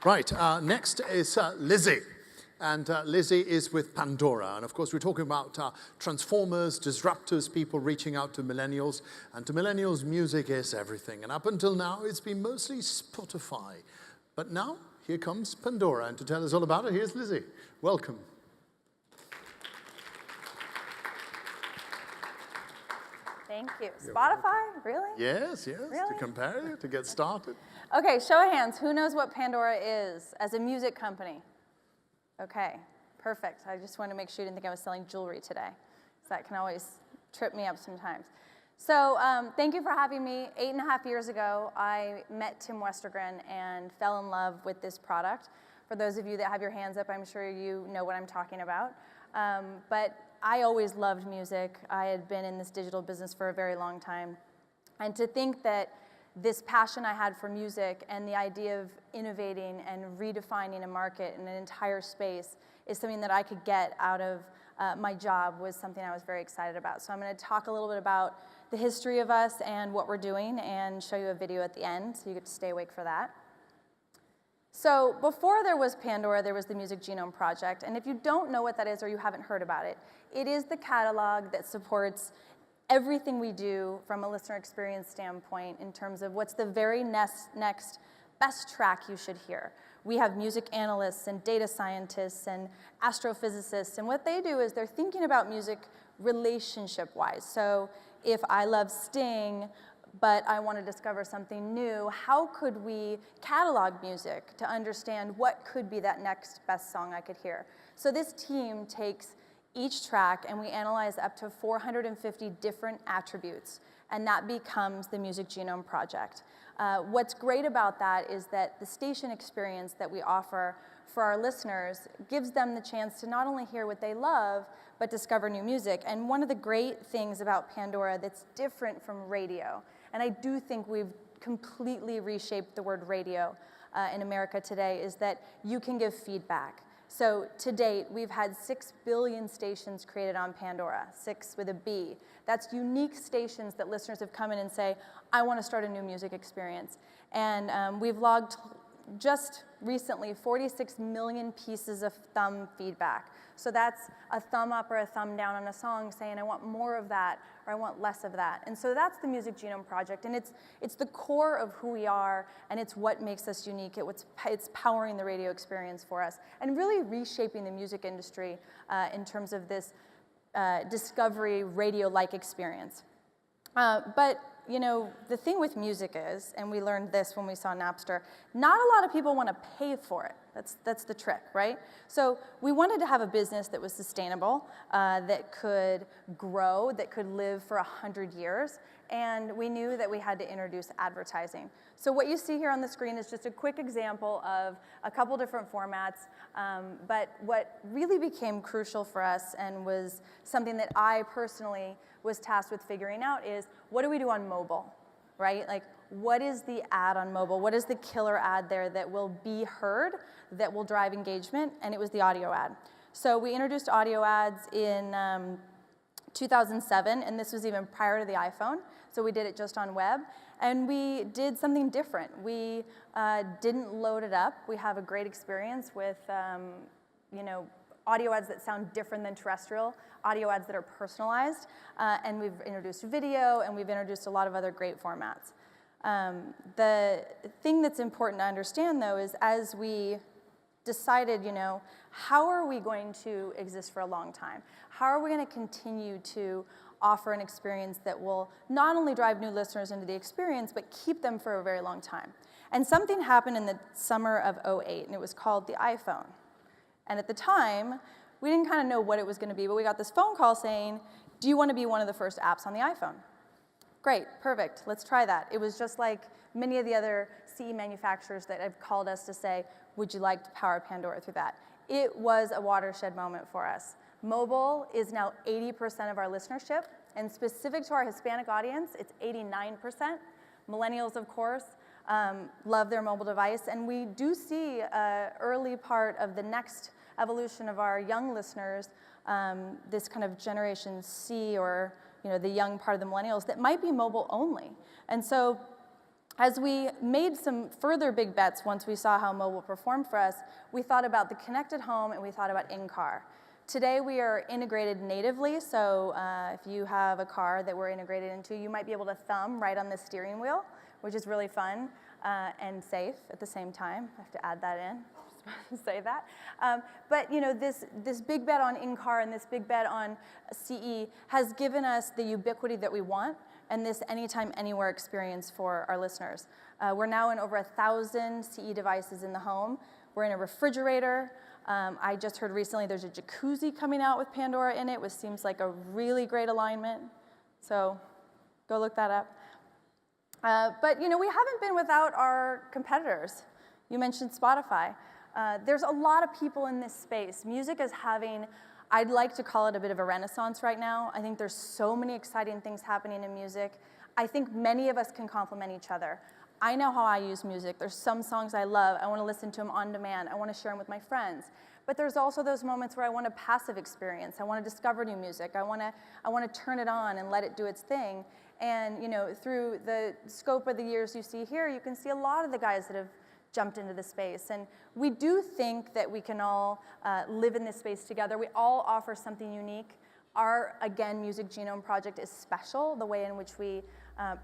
Right, next is Lizzie. And Lizzie is with Pandora. And of course, we're talking about transformers, disruptors, people reaching out to millennials. And to millennials, music is everything. And up until now, it's been mostly Spotify. But now, here comes Pandora. And to tell us all about it, here's Lizzie. Welcome. Thank you. Spotify? Really? Yes, yes, really? To compare it, to get started. Okay, show of hands. Who knows what Pandora is as a music company? Okay, perfect. I just wanted to make sure you didn't think I was selling jewelry today. So that can always trip me up sometimes. So thank you for having me. 8.5 years ago, I met Tim Westergren and fell in love with this product. For those of you that have your hands up, I'm sure you know what I'm talking about. But I always loved music. I had been in this digital business for a very long time. And to think that this passion I had for music and the idea of innovating and redefining a market and an entire space is something that I could get out of my job was something I was very excited about. So I'm going to talk a little bit about the history of us and what we're doing and show you a video at the end, so you get to stay awake for that. So before there was Pandora, there was the Music Genome Project. And if you don't know what that is or you haven't heard about it, it is the catalog that supports everything we do from a listener experience standpoint in terms of what's the very next best track you should hear. We have music analysts and data scientists and astrophysicists, and what they do is they're thinking about music relationship-wise. So if I love Sting, but I want to discover something new, how could we catalog music to understand what could be that next best song I could hear? So this team takes each track and we analyze up to 450 different attributes, and that becomes the Music Genome Project. What's great about that is that the station experience that we offer for our listeners gives them the chance to not only hear what they love, but discover new music. And one of the great things about Pandora that's different from radio, and I do think we've completely reshaped the word radio in America today, is that you can give feedback. So to date, we've had 6 billion stations created on Pandora, 6 with a B. That's unique stations that listeners have come in and say, I want to start a new music experience. And we've logged just recently 46 million pieces of thumb feedback. So that's a thumb up or a thumb down on a song saying, I want more of that, or I want less of that. And so that's the Music Genome Project. And it's the core of who we are, and it's what makes us unique. It's powering the radio experience for us, and really reshaping the music industry in terms of this discovery radio-like experience. But you know, the thing with music is, and we learned this when we saw Napster, not a lot of people want to pay for it. That's the trick, right? So we wanted to have a business that was sustainable, that could grow, that could live for 100 years, and we knew that we had to introduce advertising. So what you see here on the screen is just a quick example of a couple different formats, but what really became crucial for us and was something that I personally was tasked with figuring out is, what do we do on mobile, right? Like, what is the ad on mobile? What is the killer ad there that will be heard, that will drive engagement? And it was the audio ad. So we introduced audio ads in 2007, and this was even prior to the iPhone. So we did it just on web, and we did something different. We didn't load it up. We have a great experience with, you know, audio ads that sound different than terrestrial, audio ads that are personalized, and we've introduced video, and we've introduced a lot of other great formats. The thing that's important to understand, though, is as we decided, you know, how are we going to exist for a long time? How are we going to continue to offer an experience that will not only drive new listeners into the experience, but keep them for a very long time? And something happened in the summer of '08, and it was called the iPhone. And at the time, we didn't kind of know what it was going to be, but we got this phone call saying, do you want to be one of the first apps on the iPhone? Great, perfect, let's try that. It was just like many of the other CE manufacturers that have called us to say, would you like to power Pandora through that? It was a watershed moment for us. Mobile is now 80% of our listenership, and specific to our Hispanic audience, it's 89%. Millennials, of course, love their mobile device, and we do see an early part of the next evolution of our young listeners, this kind of Generation C, or you know, the young part of the millennials that might be mobile only. And so As we made some further big bets once we saw how mobile performed for us, we thought about the connected home and we thought about in-car. Today we are integrated natively, so if you have a car that we're integrated into, you might be able to thumb right on the steering wheel, which is really fun and safe at the same time. I have to add that in, just to say that. But you know, this big bet on in-car and this big bet on CE has given us the ubiquity that we want and this anytime, anywhere experience for our listeners. We're now in over 1,000 CE devices in the home. We're in a refrigerator. I just heard recently there's a jacuzzi coming out with Pandora in it, which seems like a really great alignment. So go look that up. But you know, we haven't been without our competitors. You mentioned Spotify. There's a lot of people in this space. Music is having, I'd like to call it a bit of a renaissance right now. I think there's so many exciting things happening in music. I think many of us can complement each other. I know how I use music. There's some songs I love. I want to listen to them on demand. I want to share them with my friends. But there's also those moments where I want a passive experience. I want to discover new music. I want to turn it on and let it do its thing. And you know, through the scope of the years you see here, you can see a lot of the guys that have jumped into the space. And we do think that we can all live in this space together. We all offer something unique. Our, again, Music Genome project is special. The way in which we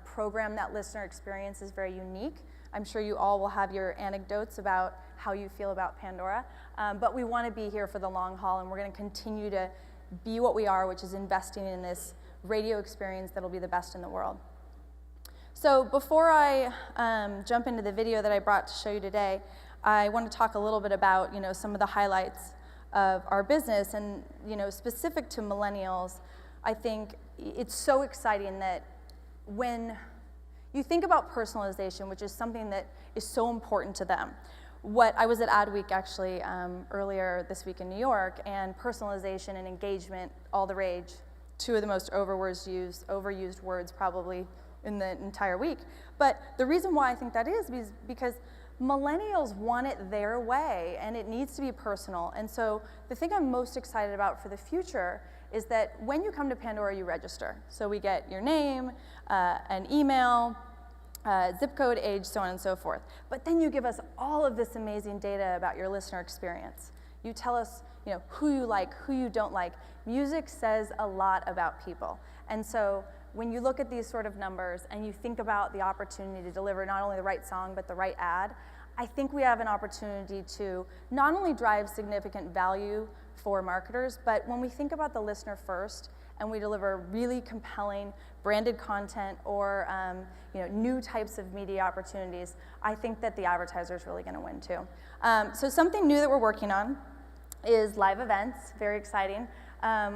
program that listener experience is very unique. I'm sure you all will have your anecdotes about how you feel about Pandora. But we want to be here for the long haul, and we're going to continue to be what we are, which is investing in this radio experience that'll be the best in the world. So before I jump into the video that I brought to show you today, I want to talk a little bit about, you know, some of the highlights of our business. And you know, specific to millennials, I think it's so exciting that when you think about personalization, which is something that is so important to them. I was at Adweek actually earlier this week in New York, and personalization and engagement, all the rage, two of the most overused words probably in the entire week. But the reason why I think that is because millennials want it their way, and it needs to be personal. And so the thing I'm most excited about for the future is that when you come to Pandora, you register. So we get your name, an email, zip code, age, so on and so forth. But then you give us all of this amazing data about your listener experience. You tell us, you know, who you like, who you don't like. Music says a lot about people. And so when you look at these sort of numbers and you think about the opportunity to deliver not only the right song, but the right ad, I think we have an opportunity to not only drive significant value for marketers, but when we think about the listener first and we deliver really compelling branded content or you know, new types of media opportunities, I think that the advertiser is really going to win too. So something new that we're working on is live events, very exciting.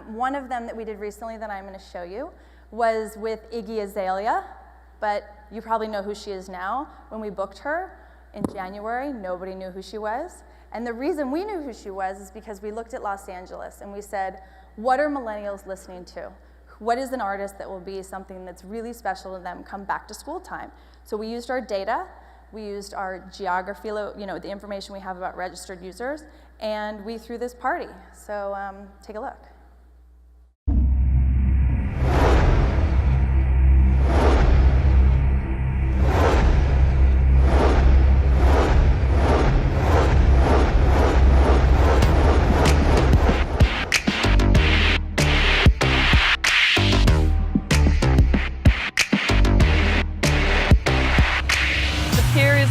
One of them that we did recently that I'm going to show you was with Iggy Azalea, but you probably know who she is now. When we booked her in January, nobody knew who she was. And the reason we knew who she was is because we looked at Los Angeles and we said, what are millennials listening to? What is an artist that will be something that's really special to them come back to school time? So we used our data, we used our geography, you know, the information we have about registered users, and we threw this party. So take a look.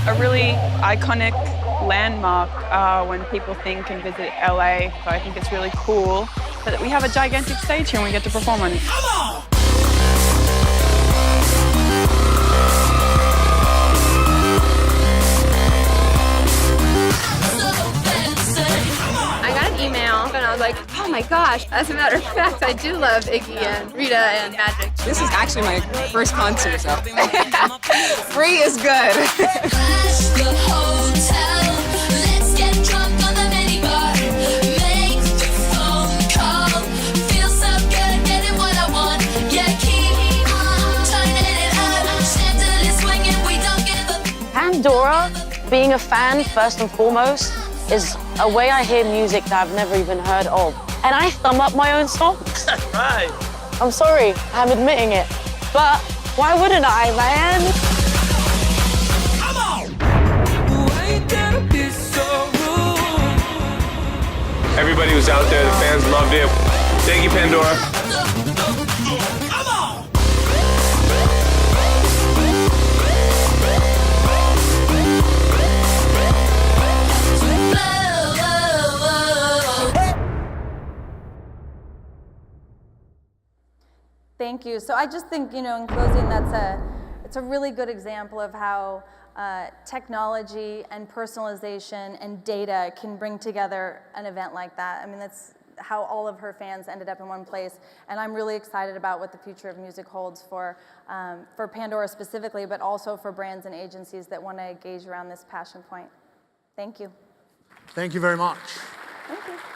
A really iconic landmark when people think and visit LA. So I think it's really cool that we have a gigantic stage here and we get to perform on it. Come on! I got an email and I was like, oh my gosh, as a matter of fact, I do love Iggy and Rita and Magic. This is actually my first concert, so free is good. Pandora, being a fan first and foremost, is a way I hear music that I've never even heard of. And I thumb up my own songs. Right. I'm sorry, I'm admitting it. But why wouldn't I, man? was out there. The fans loved it. Thank you, Pandora. Thank you. So I just think, in closing, it's a really good example of how technology and personalization and data can bring together an event like that. I mean, that's how all of her fans ended up in one place. And I'm really excited about what the future of music holds for Pandora specifically, but also for brands and agencies that want to engage around this passion point. Thank you. Thank you very much. Thank you.